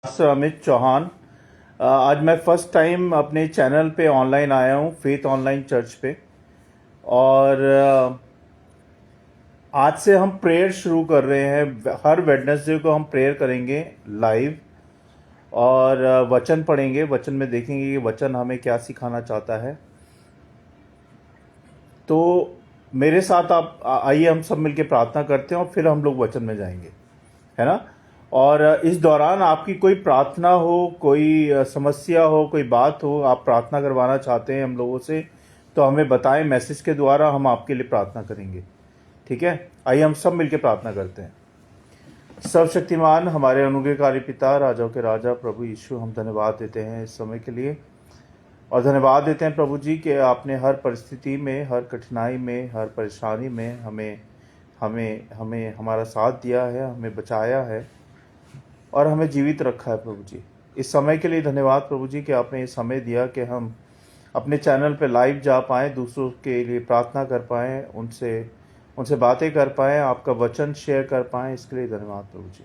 अमित चौहान। आज मैं first time अपने चैनल पे ऑनलाइन आया हूँ, फेथ ऑनलाइन चर्च पे। और आज से हम प्रेयर शुरू कर रहे हैं। हर वेडनेसडे को हम प्रेयर करेंगे लाइव और वचन पढ़ेंगे। वचन में देखेंगे कि वचन हमें क्या सिखाना चाहता है। तो मेरे साथ आप आइए, हम सब मिलके प्रार्थना करते हैं और फिर हम लोग वचन में जाएंगे, है ना। और इस दौरान आपकी कोई प्रार्थना हो, कोई समस्या हो, कोई बात हो, आप प्रार्थना करवाना चाहते हैं हम लोगों से, तो हमें बताएं मैसेज के द्वारा, हम आपके लिए प्रार्थना करेंगे। ठीक है, आइए हम सब मिलकर प्रार्थना करते हैं। सर्वशक्तिमान हमारे अनुग्रहकारी पिता, राजाओं के राजा प्रभु यीशु, हम धन्यवाद देते हैं इस समय के लिए। और धन्यवाद देते हैं प्रभु जी कि आपने हर परिस्थिति में, हर कठिनाई में, हर परेशानी में हमें हमें हमें हमारा साथ दिया है, हमें बचाया है और हमें जीवित रखा है प्रभु जी। इस समय के लिए धन्यवाद प्रभु जी कि आपने ये समय दिया कि हम अपने चैनल पे लाइव जा पाएँ, दूसरों के लिए प्रार्थना कर पाएँ, उनसे बातें कर पाएँ, आपका वचन शेयर कर पाएँ। इसके लिए धन्यवाद प्रभु जी।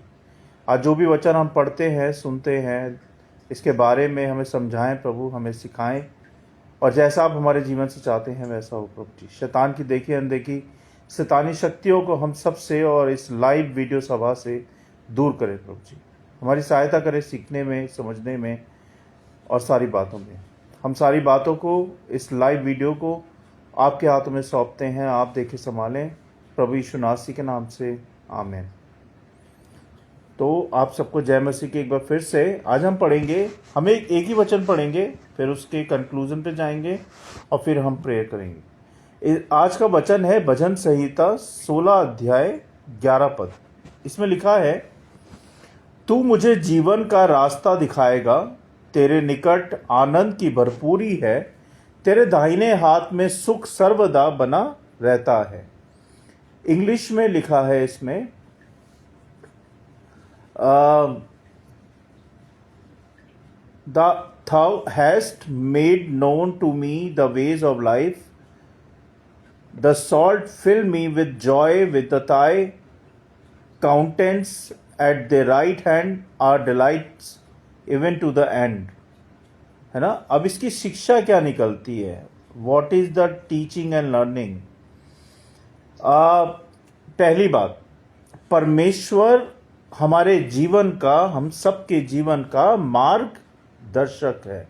आज जो भी वचन हम पढ़ते हैं, सुनते हैं, इसके बारे में हमें समझाएं प्रभु, हमें सिखाएं, और जैसा आप हमारे जीवन से चाहते हैं वैसा हो प्रभु जी। शैतान की देखी अनदेखी शैतानी शक्तियों को हम सब से और इस लाइव वीडियो सभा से दूर करें प्रभु जी। हमारी सहायता करें सीखने में, समझने में और सारी बातों में। हम सारी बातों को, इस लाइव वीडियो को आपके हाथों में सौंपते हैं। आप देखें, संभालें प्रभु यीशु नासरी के नाम से, आमीन। तो आप सबको जय मसीह की एक बार फिर से। आज हम पढ़ेंगे, हम एक ही वचन पढ़ेंगे, फिर उसके कंक्लूजन पे जाएंगे और फिर हम प्रेयर करेंगे। आज का वचन है भजन संहिता 16 अध्याय 11 पद। इसमें लिखा है, तू मुझे जीवन का रास्ता दिखाएगा, तेरे निकट आनंद की भरपूरी है, तेरे दाहिने हाथ में सुख सर्वदा बना रहता है। इंग्लिश में लिखा है इसमें, thou hast made known to me the ways of life, the salt fill me with joy, with the thy countenance at the right hand are delights even to the end। है ना। अब इसकी शिक्षा क्या निकलती है? What is the teaching and learning? पहली बात, परमेश्वर हमारे जीवन का, हम सबके जीवन का मार्ग दर्शक है।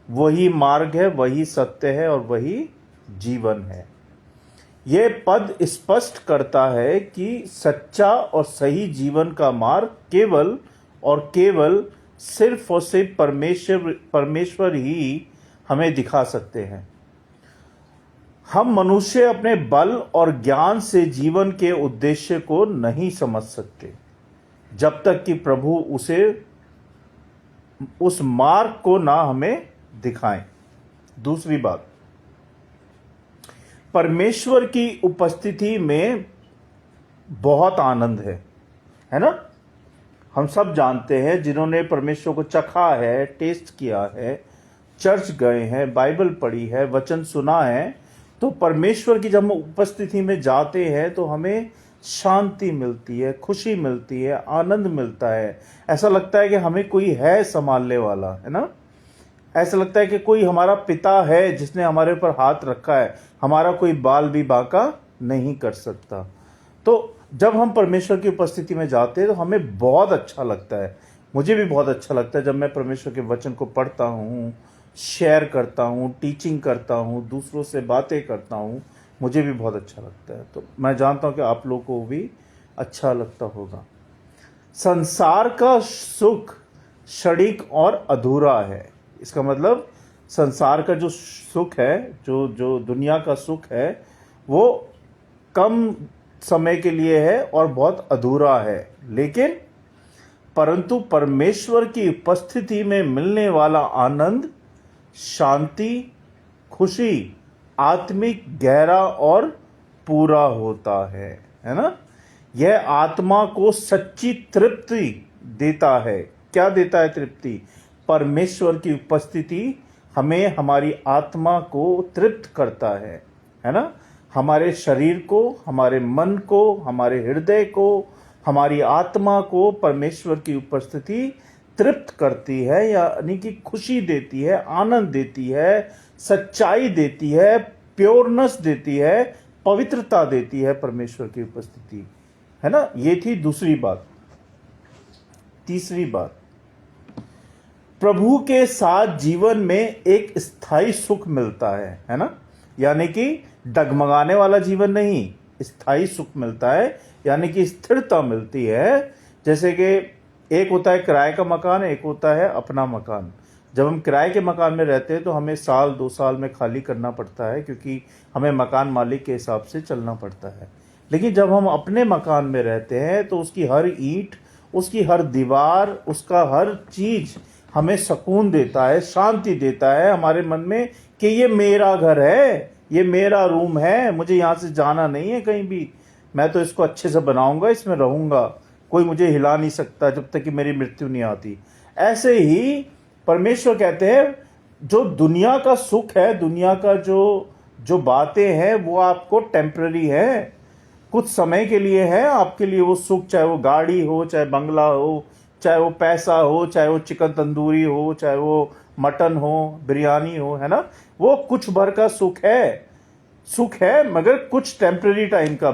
वही मार्ग है, वही सत्य है और वही जीवन है। यह पद स्पष्ट करता है कि सच्चा और सही जीवन का मार्ग केवल और केवल सिर्फ और सिर्फ परमेश्वर ही हमें दिखा सकते हैं। हम मनुष्य अपने बल और ज्ञान से जीवन के उद्देश्य को नहीं समझ सकते जब तक कि प्रभु उस मार्ग को ना हमें दिखाएं। दूसरी बात, परमेश्वर की उपस्थिति में बहुत आनंद है ना। हम सब जानते हैं, जिन्होंने परमेश्वर को चखा है, टेस्ट किया है, चर्च गए हैं, बाइबल पढ़ी है, वचन सुना है, तो परमेश्वर की जब हम उपस्थिति में जाते हैं तो हमें शांति मिलती है, खुशी मिलती है, आनंद मिलता है। ऐसा लगता है कि हमें कोई है संभालने वाला, है ना। ऐसा लगता है कि कोई हमारा पिता है जिसने हमारे ऊपर हाथ रखा है, हमारा कोई बाल भी बांका नहीं कर सकता। तो जब हम परमेश्वर की उपस्थिति में जाते हैं तो हमें बहुत अच्छा लगता है। मुझे भी बहुत अच्छा लगता है जब मैं परमेश्वर के वचन को पढ़ता हूँ, शेयर करता हूँ, टीचिंग करता हूँ, दूसरों से बातें करता हूँ, मुझे भी बहुत अच्छा लगता है। तो मैं जानता हूँ कि आप लोगों को भी अच्छा लगता होगा। संसार का सुख क्षणिक और अधूरा है। इसका मतलब संसार का जो सुख है, जो दुनिया का सुख है, वो कम समय के लिए है और बहुत अधूरा है। लेकिन परंतु परमेश्वर की उपस्थिति में मिलने वाला आनंद, शांति, खुशी आत्मिक, गहरा और पूरा होता है ना। यह आत्मा को सच्ची तृप्ति देता है। क्या देता है तृप्ति? परमेश्वर की उपस्थिति हमें, हमारी आत्मा को तृप्त करता है ना। हमारे शरीर को, हमारे मन को, हमारे हृदय को, हमारी आत्मा को परमेश्वर की उपस्थिति तृप्त करती है, यानी कि खुशी देती है, आनंद देती है, सच्चाई देती है, प्योरनेस देती है, पवित्रता देती है परमेश्वर की उपस्थिति, है ना। ये थी दूसरी बात। तीसरी बात, प्रभु के साथ जीवन में एक स्थायी सुख मिलता है ना, यानी कि डगमगाने वाला जीवन नहीं, स्थायी सुख मिलता है, यानी कि स्थिरता मिलती है। जैसे कि एक होता है किराए का मकान, एक होता है अपना मकान। जब हम किराए के मकान में रहते हैं तो हमें साल 2 साल में खाली करना पड़ता है, क्योंकि हमें मकान मालिक के हिसाब से चलना पड़ता है। लेकिन जब हम अपने मकान में रहते हैं तो उसकी हर ईंट, उसकी हर दीवार, उसका हर चीज हमें सुकून देता है, शांति देता है हमारे मन में कि ये मेरा घर है, ये मेरा रूम है, मुझे यहाँ से जाना नहीं है कहीं भी, मैं तो इसको अच्छे से बनाऊंगा, इसमें रहूंगा, कोई मुझे हिला नहीं सकता जब तक कि मेरी मृत्यु नहीं आती। ऐसे ही परमेश्वर कहते हैं जो दुनिया का सुख है, दुनिया का जो बातें हैं वो आपको टेम्पररी है, कुछ समय के लिए है आपके लिए वो सुख, चाहे वो गाड़ी हो, चाहे बंगला हो, चाहे वो पैसा हो, चाहे वो चिकन तंदूरी हो, चाहे वो मटन हो, बिरयानी हो, है ना। वो कुछ भर का सुख है, मगर कुछ टेम्पररी टाइम का।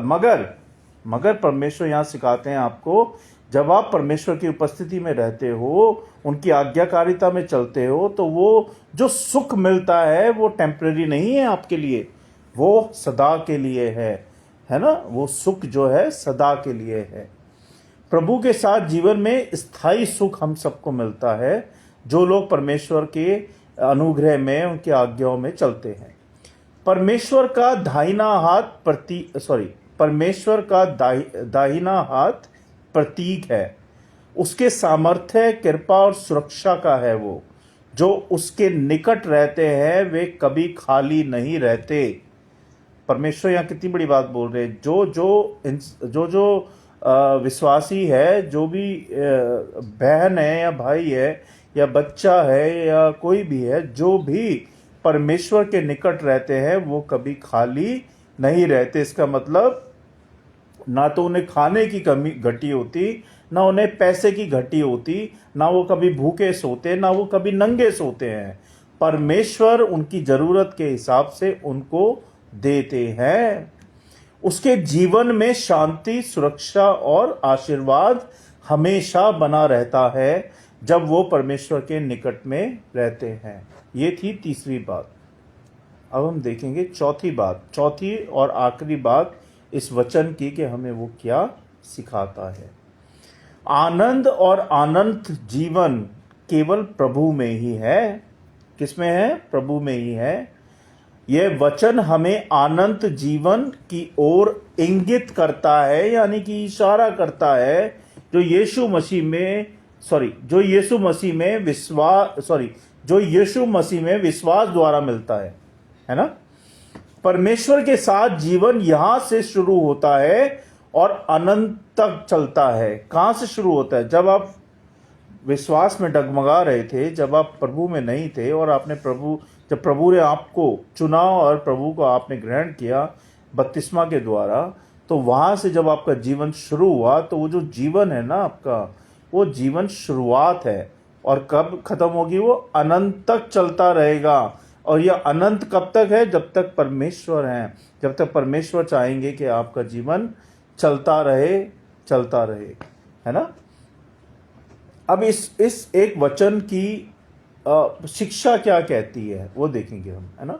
मगर परमेश्वर यहाँ सिखाते हैं आपको, जब आप परमेश्वर की उपस्थिति में रहते हो, उनकी आज्ञाकारिता में चलते हो, तो वो जो सुख मिलता है वो टेम्पररी नहीं है आपके लिए, वो सदा के लिए है ना। वो सुख जो है सदा के लिए है। प्रभु के साथ जीवन में स्थायी सुख हम सबको मिलता है जो लोग परमेश्वर के अनुग्रह में, उनकी आज्ञाओं में चलते हैं। परमेश्वर का दाहिना हाथ प्रतीक है, उसके सामर्थ्य, कृपा और सुरक्षा का है। वो जो उसके निकट रहते हैं वे कभी खाली नहीं रहते। परमेश्वर यहाँ कितनी बड़ी बात बोल रहे हैं। जो विश्वासी है, जो भी बहन है या भाई है या बच्चा है या कोई भी है, जो भी परमेश्वर के निकट रहते हैं वो कभी खाली नहीं रहते। इसका मतलब ना तो उन्हें खाने की कमी घटी होती, ना उन्हें पैसे की घटी होती, ना वो कभी भूखे सोते, ना वो कभी नंगे सोते हैं। परमेश्वर उनकी जरूरत के हिसाब से उनको देते हैं। उसके जीवन में शांति, सुरक्षा और आशीर्वाद हमेशा बना रहता है जब वो परमेश्वर के निकट में रहते हैं। ये थी तीसरी बात। अब हम देखेंगे चौथी बात, चौथी और आखिरी बात इस वचन की कि हमें वो क्या सिखाता है। आनंद और अनंत जीवन केवल प्रभु में ही है। किसमें है? प्रभु में ही है। यह वचन हमें अनंत जीवन की ओर इंगित करता है, यानी कि इशारा करता है, जो यीशु मसीह में विश्वास द्वारा मिलता है ना। परमेश्वर के साथ जीवन यहां से शुरू होता है और अनंत तक चलता है। कहां से शुरू होता है? जब आप विश्वास में डगमगा रहे थे, जब आप प्रभु में नहीं थे और जब प्रभु ने आपको चुना और प्रभु को आपने ग्रहण किया बपतिस्मा के द्वारा, तो वहां से जब आपका जीवन शुरू हुआ, तो वो जो जीवन है ना आपका, वो जीवन शुरुआत है और कब खत्म होगी? वो अनंत तक चलता रहेगा। और यह अनंत कब तक है? जब तक परमेश्वर हैं, जब तक परमेश्वर चाहेंगे कि आपका जीवन चलता रहे, है ना। अब इस एक वचन की शिक्षा क्या कहती है वो देखेंगे हम, है ना।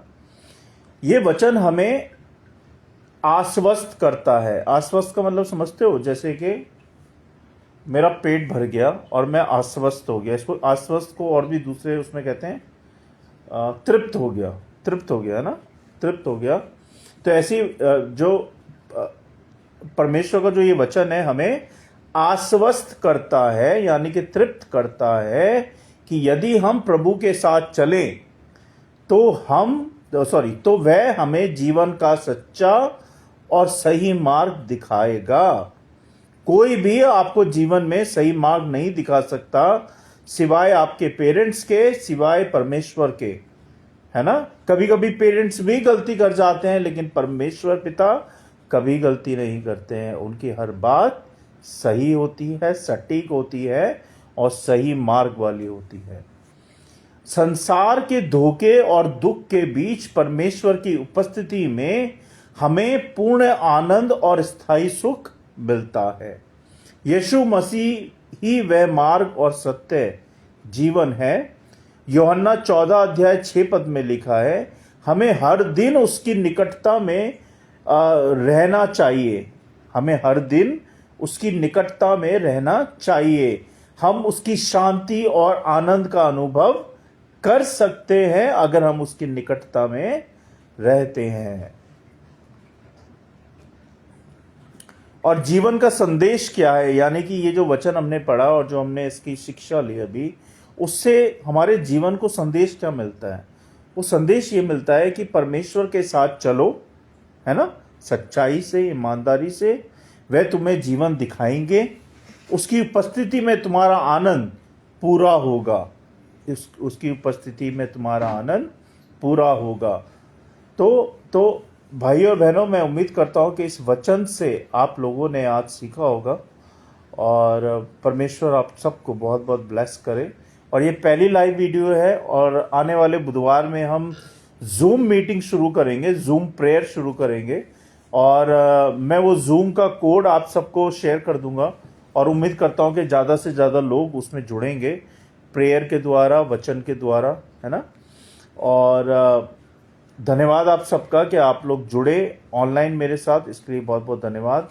ये वचन हमें आश्वस्त करता है। आश्वस्त का मतलब समझते हो? जैसे कि मेरा पेट भर गया और मैं आश्वस्त हो गया। इसको आश्वस्त को और भी दूसरे उसमें कहते हैं तृप्त हो गया, है ना, तृप्त हो गया। तो ऐसी जो परमेश्वर का जो ये वचन है हमें आश्वस्त करता है, यानी कि तृप्त करता है कि यदि हम प्रभु के साथ चलें तो वह हमें जीवन का सच्चा और सही मार्ग दिखाएगा। कोई भी आपको जीवन में सही मार्ग नहीं दिखा सकता सिवाय आपके पेरेंट्स के, सिवाय परमेश्वर के, है ना। कभी कभी पेरेंट्स भी गलती कर जाते हैं, लेकिन परमेश्वर पिता कभी गलती नहीं करते हैं। उनकी हर बात सही होती है, सटीक होती है और सही मार्ग वाली होती है। संसार के धोखे और दुख के बीच परमेश्वर की उपस्थिति में हमें पूर्ण आनंद और स्थायी सुख मिलता है। यीशु मसीह ही वह मार्ग और सत्य जीवन है। यूहन्ना 14 अध्याय 6 पद में लिखा है, हमें हर दिन उसकी निकटता में रहना चाहिए। हमें हर दिन उसकी निकटता में रहना चाहिए। हम उसकी शांति और आनंद का अनुभव कर सकते हैं अगर हम उसकी निकटता में रहते हैं। और जीवन का संदेश क्या है, यानी कि ये जो वचन हमने पढ़ा और जो हमने इसकी शिक्षा ली अभी, उससे हमारे जीवन को संदेश क्या मिलता है? वो संदेश ये मिलता है कि परमेश्वर के साथ चलो, है ना, सच्चाई से, ईमानदारी से। वह तुम्हें जीवन दिखाएंगे। उसकी उपस्थिति में तुम्हारा आनंद पूरा होगा। उसकी उपस्थिति में तुम्हारा आनंद पूरा होगा। तो भाई और बहनों, मैं उम्मीद करता हूं कि इस वचन से आप लोगों ने आज सीखा होगा और परमेश्वर आप सबको बहुत बहुत ब्लेस करे। और ये पहली लाइव वीडियो है और आने वाले बुधवार में हम जूम मीटिंग शुरू करेंगे, जूम प्रेयर शुरू करेंगे और मैं वो जूम का कोड आप सबको शेयर कर दूंगा और उम्मीद करता हूं कि ज़्यादा से ज़्यादा लोग उसमें जुड़ेंगे प्रेयर के द्वारा, वचन के द्वारा, है ना। और धन्यवाद आप सबका कि आप लोग जुड़े ऑनलाइन मेरे साथ, इसके लिए बहुत बहुत धन्यवाद।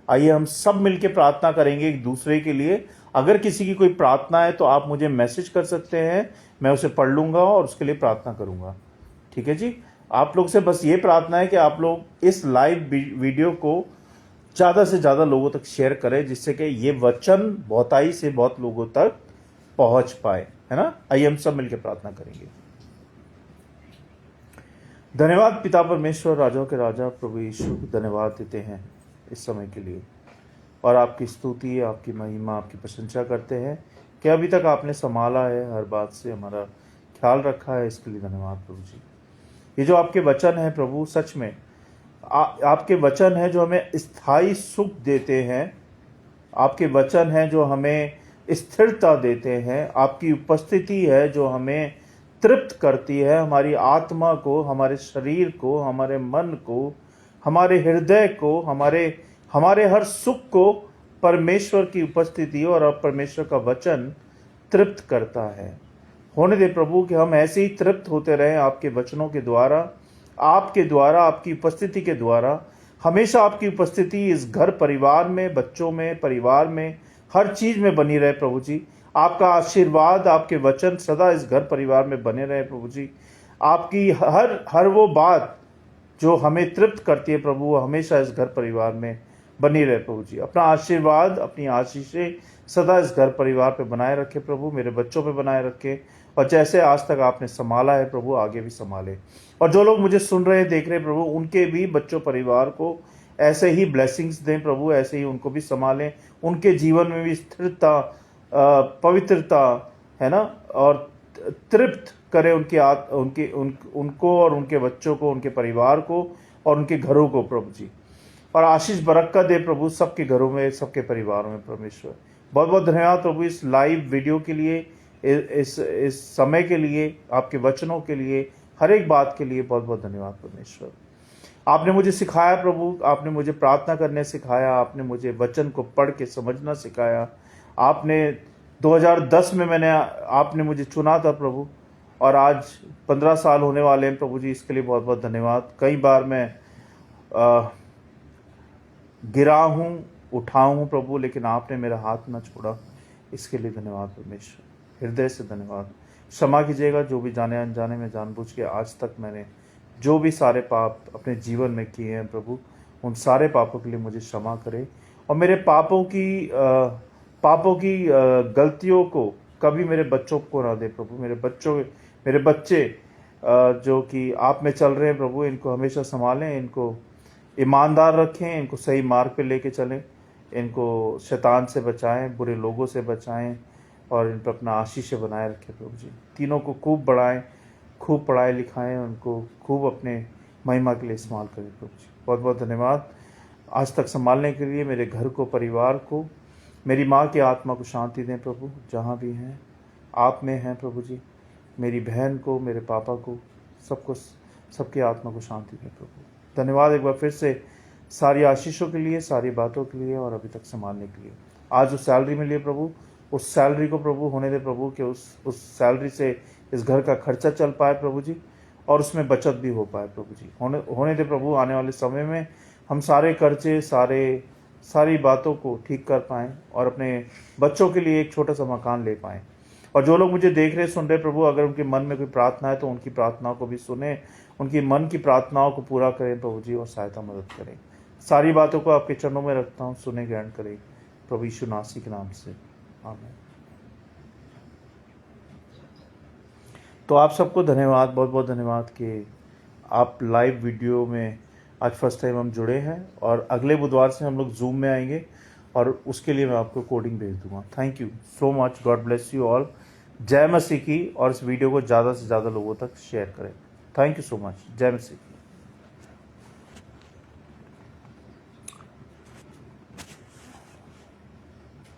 आइए हम सब मिलकर प्रार्थना करेंगे एक दूसरे के लिए। अगर किसी की कोई प्रार्थना है तो आप मुझे मैसेज कर सकते हैं, मैं उसे पढ़ लूँगा और उसके लिए प्रार्थना करूँगा। ठीक है जी। आप लोग से बस ये प्रार्थना है कि आप लोग इस लाइव वीडियो को ज़्यादा से ज़्यादा लोगों तक शेयर करें, जिससे कि ये वचन बहुताई से बहुत लोगों तक पहुँच पाए, है ना। आइए हम सब मिलकर प्रार्थना करेंगे। धन्यवाद पिता परमेश्वर, राजाओं के राजा प्रभु यीशु, धन्यवाद देते हैं इस समय के लिए और आपकी स्तुति, आपकी महिमा, आपकी प्रशंसा करते हैं कि अभी तक आपने संभाला है, हर बात से हमारा ख्याल रखा है। इसके लिए धन्यवाद प्रभु जी। ये जो आपके वचन है प्रभु, सच में आपके वचन है जो हमें स्थायी सुख देते हैं। आपके वचन है जो हमें स्थिरता देते हैं। आपकी उपस्थिति है जो हमें तृप्त करती है, हमारी आत्मा को, हमारे शरीर को, हमारे मन को, हमारे हृदय को, हमारे हर सुख को परमेश्वर की उपस्थिति और अब परमेश्वर का वचन तृप्त करता है। होने दे प्रभु कि हम ऐसे ही तृप्त होते रहें आपके वचनों के द्वारा, आपके द्वारा, आपकी उपस्थिति के द्वारा। हमेशा आपकी उपस्थिति इस घर परिवार में, बच्चों में, परिवार में, हर चीज में बनी रहे प्रभु जी। आपका आशीर्वाद, आपके वचन सदा इस घर परिवार में बने रहे प्रभु जी। आपकी हर वो बात जो हमें तृप्त करती है प्रभु, वो हमेशा इस घर परिवार में बनी रहे प्रभु जी। अपना आशीर्वाद, अपनी आशीषें सदा इस घर परिवार पे बनाए रखे प्रभु, मेरे बच्चों पे बनाए रखे और जैसे आज तक आपने संभाला है प्रभु, आगे भी संभाले। और जो लोग मुझे सुन रहे हैं, देख रहे हैं प्रभु, उनके भी बच्चों, परिवार को ऐसे ही ब्लेसिंग्स दें प्रभु, ऐसे ही उनको भी संभालें, उनके जीवन में भी स्थिरता, पवित्रता, है ना, और तृप्त करें उनको और उनके बच्चों को, उनके परिवार को और उनके घरों को प्रभु जी। और आशीष बरकत दे प्रभु सबके घरों में, सबके परिवारों में परमेश्वर। बहुत बहुत धन्यवाद प्रभु इस लाइव वीडियो के लिए, इस समय के लिए, आपके वचनों के लिए, हर एक बात के लिए बहुत बहुत धन्यवाद परमेश्वर। आपने मुझे सिखाया प्रभु, आपने मुझे प्रार्थना करने सिखाया, आपने मुझे वचन को पढ़ के समझना सिखाया। आपने 2010 में आपने मुझे चुना था प्रभु और आज 15 साल होने वाले हैं प्रभु जी, इसके लिए बहुत बहुत धन्यवाद। कई बार मैं गिरा हूँ, उठा हूँ प्रभु, लेकिन आपने मेरा हाथ ना छोड़ा, इसके लिए धन्यवाद परमेश्वर, हृदय से धन्यवाद। क्षमा कीजिएगा जो भी जाने अनजाने में जानबूझ के आज तक मैंने जो भी सारे पाप अपने जीवन में किए हैं प्रभु, उन सारे पापों के लिए मुझे क्षमा करें और मेरे पापों की गलतियों को कभी मेरे बच्चों को ना दे प्रभु। मेरे बच्चे जो कि आप में चल रहे हैं प्रभु, इनको हमेशा संभालें, इनको ईमानदार रखें, इनको सही मार्ग पे लेके चलें, इनको शैतान से बचाएं, बुरे लोगों से बचाएं और इन पर अपना आशीष बनाए रखें प्रभु जी। तीनों को खूब बढ़ाएं, खूब पढ़ाएं लिखाएं, उनको खूब अपने महिमा के लिए इस्तेमाल करें प्रभु जी। बहुत बहुत धन्यवाद आज तक संभालने के लिए, मेरे घर को, परिवार को, मेरी माँ की आत्मा को शांति दें प्रभु, जहाँ भी हैं आप में हैं प्रभु जी। मेरी बहन को, मेरे पापा को, सबको, सबकी आत्मा को शांति दें प्रभु। धन्यवाद एक बार फिर से सारी आशीषों के लिए, सारी बातों के लिए और अभी तक संभालने के लिए। आज जो सैलरी मिली है प्रभु, उस सैलरी को प्रभु होने दे प्रभु कि उस सैलरी से इस घर का खर्चा चल पाए प्रभु जी, और उसमें बचत भी हो पाए प्रभु जी। होने दे प्रभु आने वाले समय में हम सारे कर्जे, सारी बातों को ठीक कर पाएँ और अपने बच्चों के लिए एक छोटा सा मकान ले पाएँ। और जो लोग मुझे देख रहे सुन रहे प्रभु, अगर उनके मन में कोई प्रार्थना है तो उनकी प्रार्थनाओं को भी सुने, उनकी मन की प्रार्थनाओं को पूरा करें प्रभु जी और सहायता मदद करें। सारी बातों को आपके चरणों में रखता हूँ, सुने ग्रहण करें प्रभु यीशु नासी के नाम से, आमीन। तो आप सबको धन्यवाद, बहुत बहुत धन्यवाद कि आप लाइव वीडियो में आज फर्स्ट टाइम हम जुड़े हैं, और अगले बुधवार से हम लोग जूम में आएंगे और उसके लिए मैं आपको कोडिंग भेज दूंगा। Thank you so much, God bless you all. जय मसीह की, और इस वीडियो को ज़्यादा से ज़्यादा लोगों तक शेयर करें। Thank you so much. जय मसीह की।